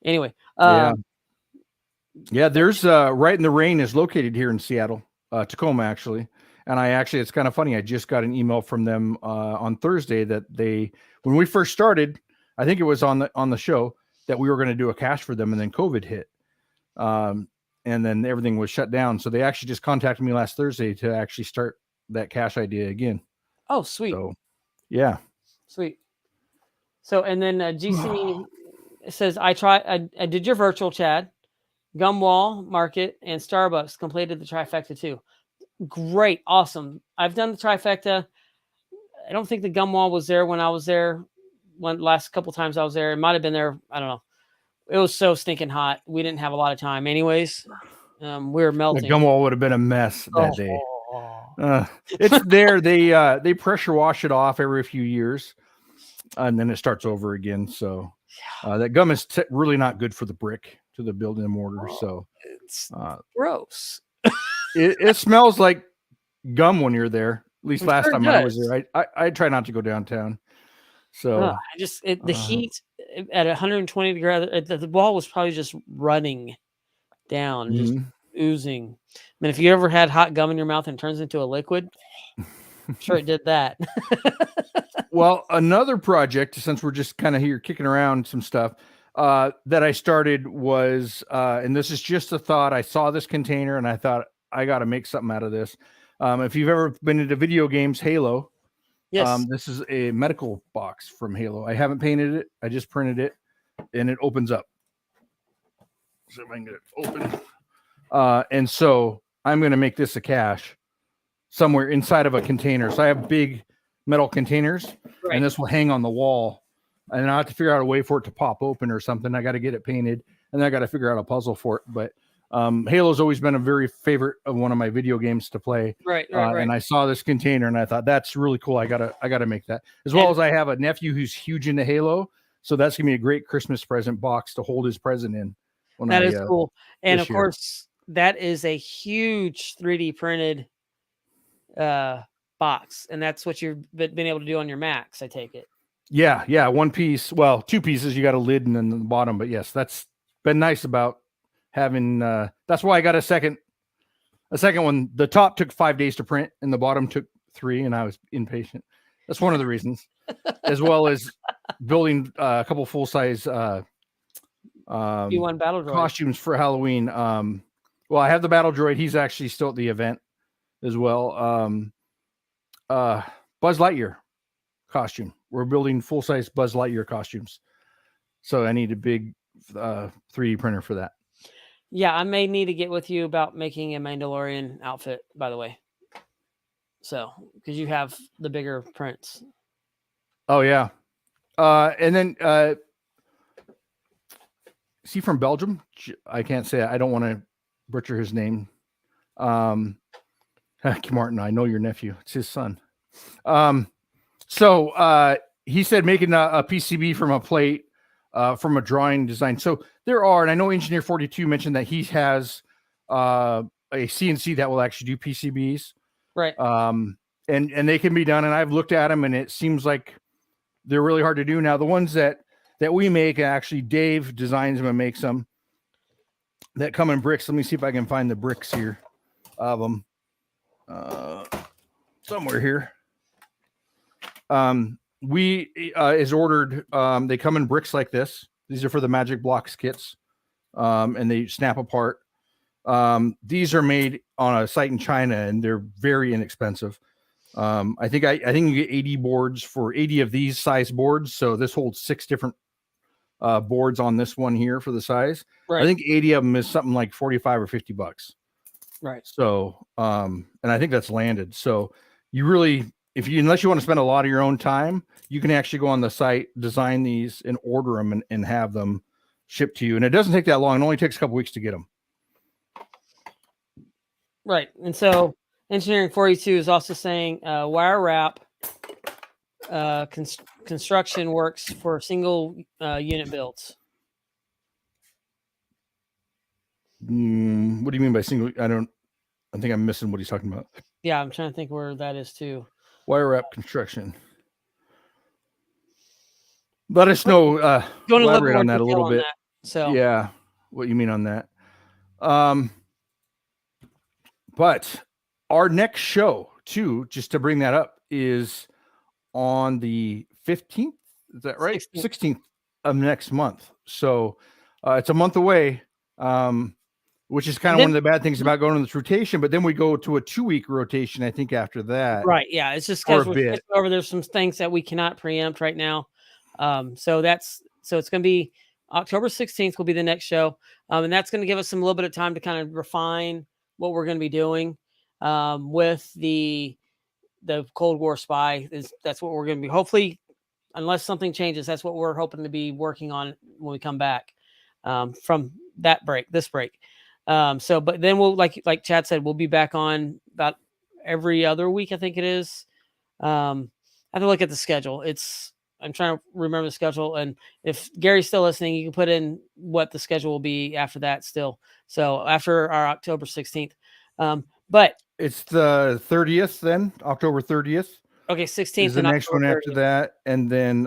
Anyway. Yeah. There's Write in the Rain is located here in Seattle, Tacoma, actually. And it's kind of funny. I just got an email from them on Thursday that when we first started, I think it was on the show, that we were going to do a cache for them, and then COVID hit. And then everything was shut down. So they actually just contacted me last Thursday to actually start that cache idea again. Oh, sweet. So, yeah. Sweet. So, and then GC says, I did your virtual, Chad. Gumwall Market and Starbucks completed the trifecta too. Great. Awesome. I've done the trifecta. I don't think the Gumwall was there when I was there. Last couple times I was there. It might have been there. I don't know. It was so stinking hot. We didn't have a lot of time anyways. We were The melting. Gumwall would have been a mess that day. It's there. They pressure wash it off every few years, and then it starts over again. So that gum is really not good for the brick to the building and mortar. So it's gross. It smells like gum when you're there. At least last time I was there. I try not to go downtown. So the heat at 120 degrees, the wall was probably just running down, just oozing. I mean, if you ever had hot gum in your mouth and it turns into a liquid, I'm sure it did that. Well, another project, since we're just kind of here kicking around some stuff that I started was, and this is just a thought. I saw this container and I thought I got to make something out of this. If you've ever been into video games, Halo. Yes. This is a medical box from Halo. I haven't painted it. I just printed it, and it opens up. So if I can get it open. And so I'm going to make this a cache somewhere inside of a container. So I have big metal containers, and this will hang on the wall. And I have to figure out a way for it to pop open or something. I got to get it painted, and then I got to figure out a puzzle for it. But Halo's always been a very favorite of one of my video games to play. Right. And I saw this container and I thought that's really cool. I gotta make that, as well as I have a nephew who's huge into Halo. So that's gonna be a great Christmas present box to hold his present in. That is cool. And of course, that is a huge 3D printed box. And that's what you've been able to do on your Macs, I take it. Yeah. One piece. Well, two pieces. You got a lid and then the bottom. But yes, that's been nice about having that's why I got a second one. The top took 5 days to print and the bottom took 3, and I was impatient. That's one of the reasons, as well as building a couple full-size B1 battle droid costumes for Halloween. Well, I have the battle droid. He's actually still at the event as well. Buzz Lightyear costume. We're building full-size Buzz Lightyear costumes, so I need a big 3D printer for that. Yeah, I may need to get with you about making a Mandalorian outfit, by the way. So, because you have the bigger prints. Oh, yeah. And then, is he from Belgium? I can't say it. I don't want to butcher his name. Martin, I know your nephew. It's his son. So he said making a PCB from a plate. From a drawing design. So there are, and I know Engineer 42 mentioned that he has a CNC that will actually do PCBs. Right. And they can be done. And I've looked at them and it seems like they're really hard to do. Now, the ones that we make, actually Dave designs them and makes them that come in bricks. Let me see if I can find the bricks here of them somewhere here. Is ordered. They come in bricks like this. These are for the Magic Blocks kits, and they snap apart. These are made on a site in China, and they're very inexpensive. I think you get 80 boards for 80 of these size boards. So this holds 6 different boards on this one here for the size. Right. I think 80 of them is something like $45 or $50. Right. So, and I think that's landed. So you really, unless you want to spend a lot of your own time, you can actually go on the site, design these, and order them and have them shipped to you. And it doesn't take that long. It only takes a couple weeks to get them. Right. And so Engineering 42 is also saying wire wrap construction works for single unit builds. What do you mean by single? I think I'm missing what he's talking about. Yeah, I'm trying to think where that is too. Wire wrap construction. Let us know. Elaborate on that a little bit. So yeah, what you mean on that. But our next show too, just to bring that up, is on the 15th. Is that right? 16th of next month. So it's a month away. which is kind of one of the bad things about going on this rotation. But then we go to a 2-week rotation, I think, after that. Right. Yeah. It's just For because a we're bit. switching over. There's some things that we cannot preempt right now. So it's going to be October 16th will be the next show. And that's going to give us a little bit of time to kind of refine what we're going to be doing with the Cold War Spy. That's what we're going to be. Hopefully, unless something changes, that's what we're hoping to be working on when we come back from this break. But then we'll, like Chad said, we'll be back on about every other week, I think it is. I have to look at the schedule. I'm trying to remember the schedule, and if Gary's still listening, you can put in what the schedule will be after that still. So after our October 16th. But it's the 30th then, October 30th. Okay, 16th is the next October one 30th. after that, and then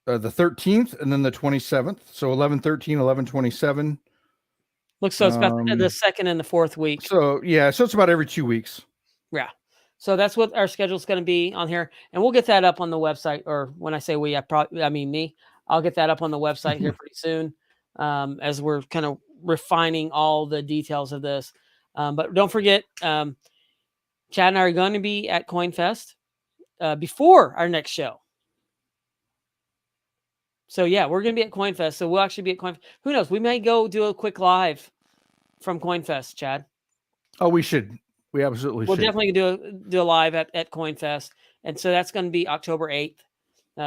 the 13th, and then the 27th. So 11/13, 11/27. Looks so it's about the second and the fourth week. So yeah, so it's about every 2 weeks. Yeah. So that's what our schedule is going to be on here, and we'll get that up on the website. Or when I say we, I mean me. I'll get that up on the website here pretty soon, as we're kind of refining all the details of this. But don't forget, Chad and I are going to be at CoinFest before our next show. So yeah, we're going to be at CoinFest. So we'll actually be at CoinFest. Who knows? We may go do a quick live from CoinFest, Chad. Oh, we should. We absolutely should. We'll definitely do a live at CoinFest. And so that's going to be October 8th.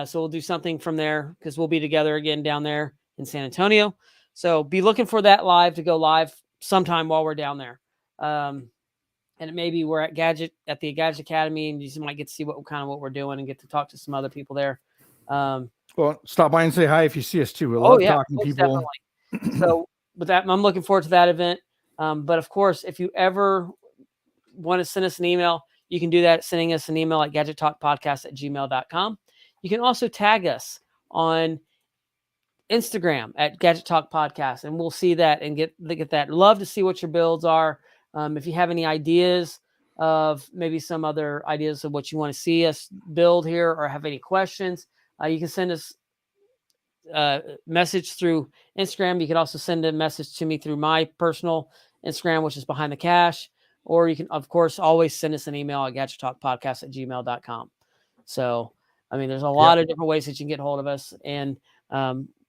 So we'll do something from there because we'll be together again down there in San Antonio. So be looking for that live to go live sometime while we're down there. And maybe we're at the Gadget Academy, and you might get to see what we're doing and get to talk to some other people there. Well, stop by and say hi if you see us too. We love talking to people. So with that, I'm looking forward to that event. But of course, if you ever want to send us an email, you can do that sending us an email at gadgettalkpodcast@gmail.com. You can also tag us on Instagram at Gadget Talk Podcast, and we'll see that and get that. Love to see what your builds are. If you have any ideas of maybe some other ideas of what you want to see us build here, or have any questions, you can send us a message through Instagram. You can also send a message to me through my personal Instagram, which is Behind the Cache. Or you can, of course, always send us an email at gadgettalkpodcast@gmail.com. So, I mean, there's a lot of different ways that you can get hold of us. And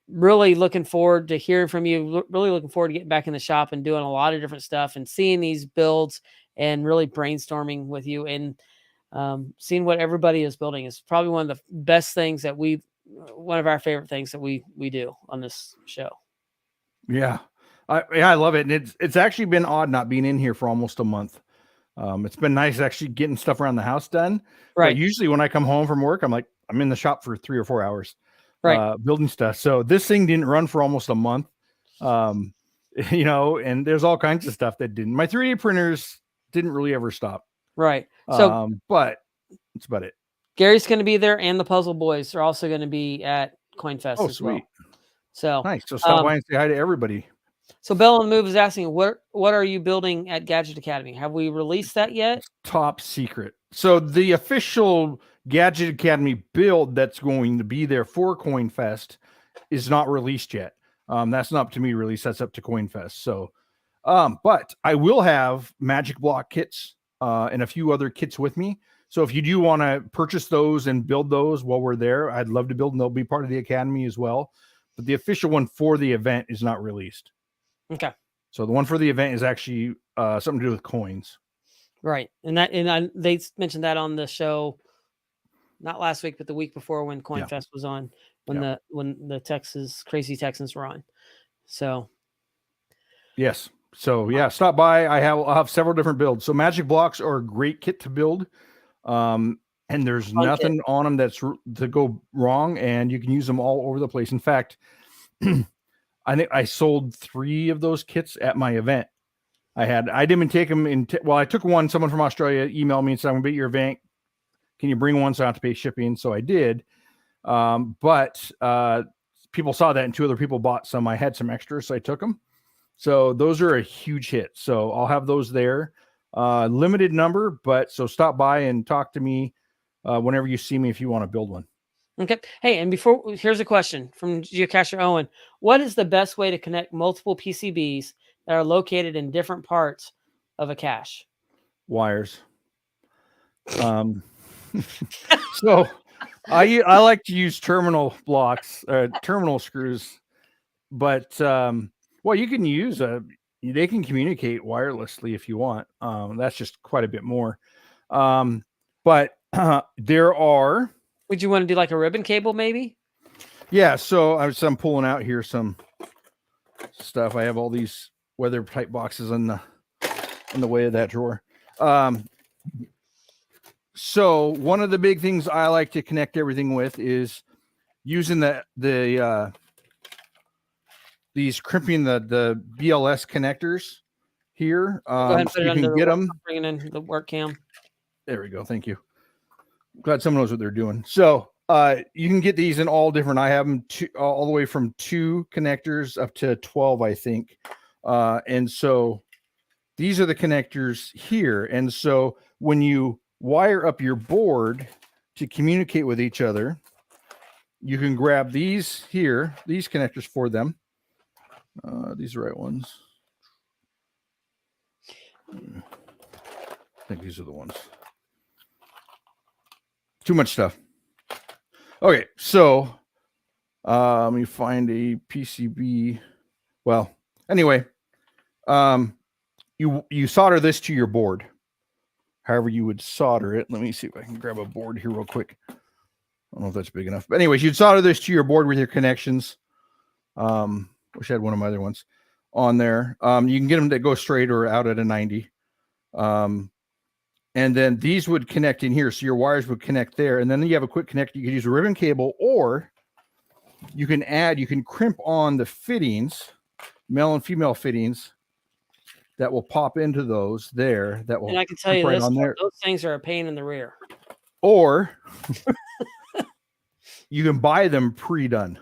really looking forward to hearing from you. Really looking forward to getting back in the shop and doing a lot of different stuff and seeing these builds and really brainstorming with you and seeing what everybody is building is probably one of the best things that one of our favorite things that we do on this show. Yeah. I love it. And it's actually been odd not being in here for almost a month. It's been nice actually getting stuff around the house done. Right. But usually when I come home from work, I'm in the shop for 3 or 4 hours, right, building stuff. So this thing didn't run for almost a month. And there's all kinds of stuff that didn't. My 3D printers didn't really ever stop. Right. So, but that's about it. Gary's going to be there, and the Puzzle Boys are also going to be at CoinFest. Oh, as sweet. Well. So nice. So stop by and say hi to everybody. So Bell on the Move is asking, what are you building at Gadget Academy? Have we released that yet? It's top secret. So the official Gadget Academy build that's going to be there for CoinFest is not released yet. That's not up to me to release. That's up to CoinFest. So, but I will have magic block kits and a few other kits with me. So if you do want to purchase those and build those while we're there, I'd love to build, and they'll be part of the Academy as well. But the official one for the event is not released. Okay. So the one for the event is actually something to do with coins. Right. And they mentioned that on the show, not last week, but the week before when CoinFest was on, when the Crazy Texans were on. So. Yes. So yeah, stop by. I'll have several different builds. So magic blocks are a great kit to build. And there's nothing on them that's to go wrong, and you can use them all over the place. In fact, I think I sold 3 of those kits at my event. I didn't even take them I took one. Someone from Australia emailed me and said, I'm going to be at your event. Can you bring one so I don't have to pay shipping? So I did. But people saw that, and 2 other people bought some. I had some extras, so I took them. So those are a huge hit. So I'll have those there. Limited number, but so stop by and talk to me whenever you see me if you want to build one. Okay. Hey, and here's a question from Geocacher Owen. What is the best way to connect multiple PCBs that are located in different parts of a cache? Wires. So I like to use terminal blocks, terminal screws, but well, you can use they can communicate wirelessly if you want. That's just quite a bit more. But there are. Would you want to do like a ribbon cable, maybe? Yeah. So I'm pulling out here some stuff. I have all these weather type boxes in the way of that drawer. So one of the big things I like to connect everything with is using these crimping the BLS connectors here. Go ahead and put So it you under can the get work, them. bringing in the work cam. There we go. Thank you. Glad someone knows what they're doing. So you can get these in all different. I have them all the way from 2 connectors up to 12, I think. And so these are the connectors here. And so when you wire up your board to communicate with each other, you can grab these here, these connectors for them. These are the right ones. I think these are the ones. Too much stuff. Okay, so let me find a PCB. Well, anyway, you solder this to your board. However you would solder it. Let me see if I can grab a board here real quick. I don't know if that's big enough. But anyways, you'd solder this to your board with your connections. Wish I had one of my other ones on there. You can get them that go straight or out at a 90. And then these would connect in here. So your wires would connect there. And then you have a quick connect. You could use a ribbon cable, or you can crimp on the fittings, male and female fittings, that will pop into those there. That will, and I can tell you right this, on there. those things are a pain in the rear. Or you can buy them pre-done.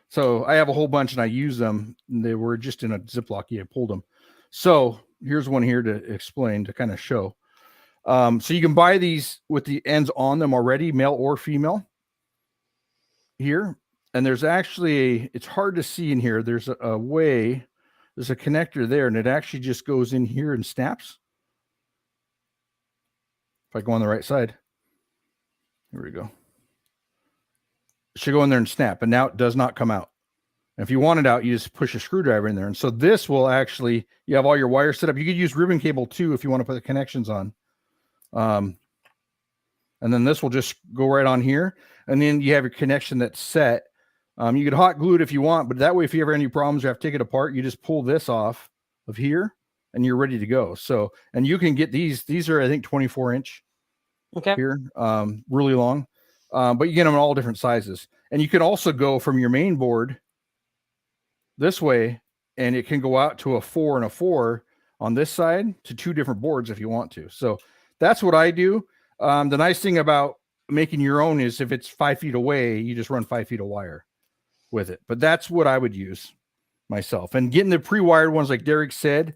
So I have a whole bunch and I use them. And they were just in a Ziploc. Yeah, I pulled them. So here's one here to explain, to kind of show. So you can buy these with the ends on them already, male or female here. And there's actually, it's hard to see in here. There's a way, there's a connector there, and it actually just goes in here and snaps. If I go on the right side, here we go. It should go in there and snap, and now it does not come out. And if you want it out, you just push a screwdriver in there. And so this will actually, you have all your wires set up. You could use ribbon cable too if you want to put the connections on. And then this will just go right on here. And then you have your connection that's set. You could hot glue it if you want, but that way, if you ever have any problems, you have to take it apart, you just pull this off of here and you're ready to go. So, and you can get these are, I think, 24-inch here, really long. But you get them in all different sizes. And you can also go from your main board this way, and it can go out to a 4 and a 4 on this side to 2 different boards if you want to. So that's what I do. The nice thing about making your own is if it's 5 feet away, you just run 5 feet of wire with it. But that's what I would use myself. And getting the pre-wired ones, like Derek said,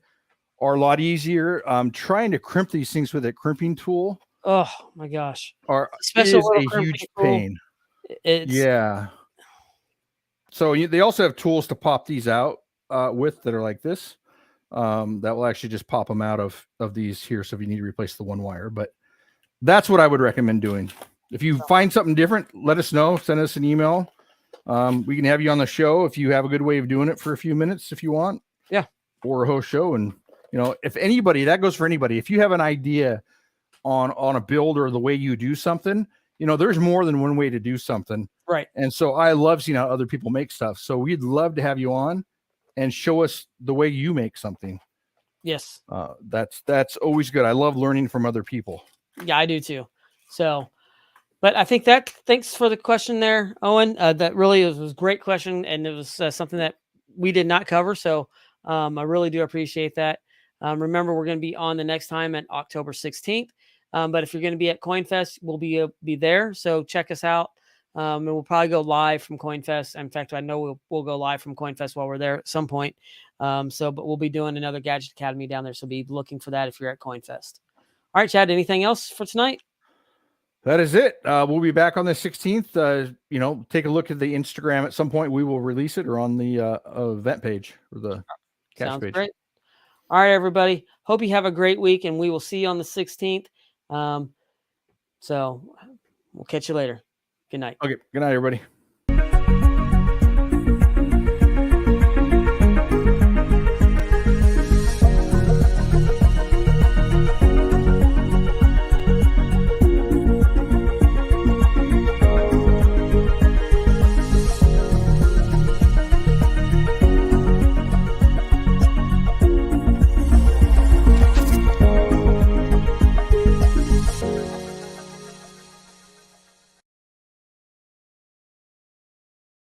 are a lot easier. Trying to crimp these things with a crimping tool, oh my gosh, is a huge pain. Yeah. So they also have tools to pop these out with that are like this. That will actually just pop them out of these here. So if you need to replace the one wire, but that's what I would recommend doing. If you find something different, let us know. Send us an email. We can have you on the show if you have a good way of doing it for a few minutes, if you want. Yeah. Or a host show. And, you know, if anybody, that goes for anybody. If you have an idea on a build or the way you do something, you know, there's more than one way to do something. Right. And so I love seeing how other people make stuff. So we'd love to have you on and show us the way you make something. Yes. That's always good. I love learning from other people. Yeah, I do too. So, but I think thanks for the question there, Owen. That really was a great question. And it was something that we did not cover. So I really do appreciate that. Remember, we're going to be on the next time at October 16th. But if you're going to be at CoinFest, we'll be there. So check us out. And we'll probably go live from CoinFest. In fact, I know we'll go live from CoinFest while we're there at some point. But we'll be doing another Gadget Academy down there. So be looking for that if you're at CoinFest. All right, Chad, anything else for tonight? That is it. We'll be back on the 16th. You know, take a look at the Instagram at some point. We will release it or on the event page or the cache Sounds page. great. All right, everybody. Hope you have a great week, and we will see you on the 16th. So we'll catch you later. Good night. Okay. Good night, everybody.